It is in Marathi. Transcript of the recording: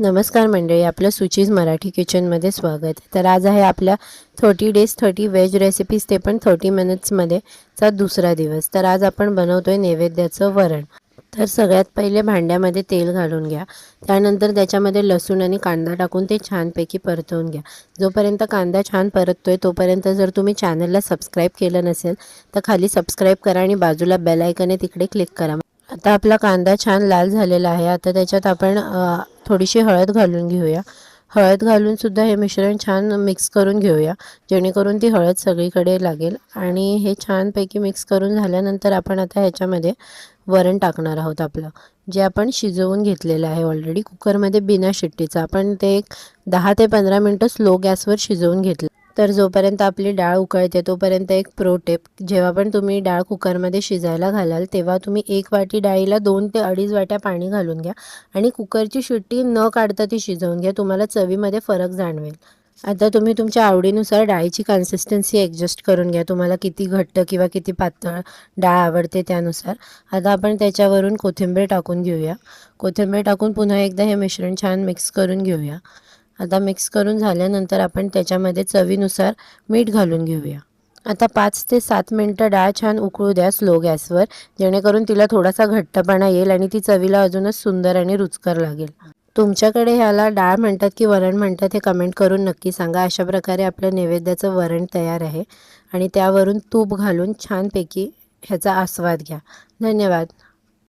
नमस्कार मंडळी, आपलं सुचीज मराठी किचनमध्ये स्वागत आहे। तर आज आहे आपल्या 30 days 30 व्हेज रेसिपीज, ते पण 30 मिनिट्समध्ये चा दुसरा दिवस। तर आज आपण बनवतोय नैवेद्याचं वरण। तर सगळ्यात पहिले भांड्यामध्ये तेल घालून घ्या। त्यानंतर त्याच्यामध्ये लसूण आणि कांदा टाकून ते छानपैकी परतवून घ्या। जोपर्यंत कांदा छान परततोय तोपर्यंत जर तुम्ही चॅनलला सबस्क्राईब केलं नसेल तर खाली सबस्क्राईब करा आणि बाजूला बेल आयकन आहे तिकडे क्लिक करा। आता आपला कांदा छान लाल झालेला आहे। आता त्याच्यात आपण थोडीशी हळद घालून घेऊया। हळद घालून सुद्धा हे मिश्रण छान मिक्स करून घेऊया, जेणेकरून ती हळद सगळीकडे लागेल। आणि हे छानपैकी मिक्स करून झाल्यानंतर आपण आता ह्याच्यामध्ये वरण टाकणार आहोत आपलं, जे आपण शिजवून घेतलेलं आहे ऑलरेडी कुकरमध्ये बिना शिट्टीचं। आपण ते एक 10 ते 15 मिनटं स्लो गॅसवर शिजवून घेतलं। तर जोपर्यंत आपली डाळ उकळते तोपर्यंत एक प्रो टिप, जेव्हा पण तुम्ही डाळ कुकरमध्ये शिजायला घालाल तेव्हा तुम्ही 1 वाटी डाळीला 2 ते 2.5 वाट्या पाणी घालून घ्या आणि कुकरची शिट्टी न काढता ती शिजवून घ्या। तुम्हाला चवीमध्ये फरक जाणवेल। आता तुम्ही तुमच्या आवडीनुसार डाळीची कन्सिस्टन्सी ॲडजस्ट करून घ्या, तुम्हाला किती घट्ट किंवा किती पातळ डाळ आवडते त्यानुसार। आता आपण त्याच्यावरून कोथिंबीर टाकून घेऊया। कोथिंबीर टाकून पुन्हा एकदा हे मिश्रण छान मिक्स करून घेऊया। आता मिक्स करून झाल्यानंतर आपण त्याच्यामध्ये चवीनुसार मीठ घालून घेऊया। आता 5 ते 7 मिनटं डाळ छान उकळू द्या स्लो गॅसवर, जेणेकरून तिला थोडासा घट्टपणा येईल आणि ती चवीला अजूनच सुंदर आणि रुचकर लागेल। तुमच्याकडे ह्याला डाळ म्हणतात की वरण म्हणतात हे कमेंट करून नक्की सांगा। अशा प्रकारे आपलं नैवेद्याचं वरण तयार आहे आणि त्यावरून तूप घालून छानपैकी ह्याचा आस्वाद घ्या। धन्यवाद।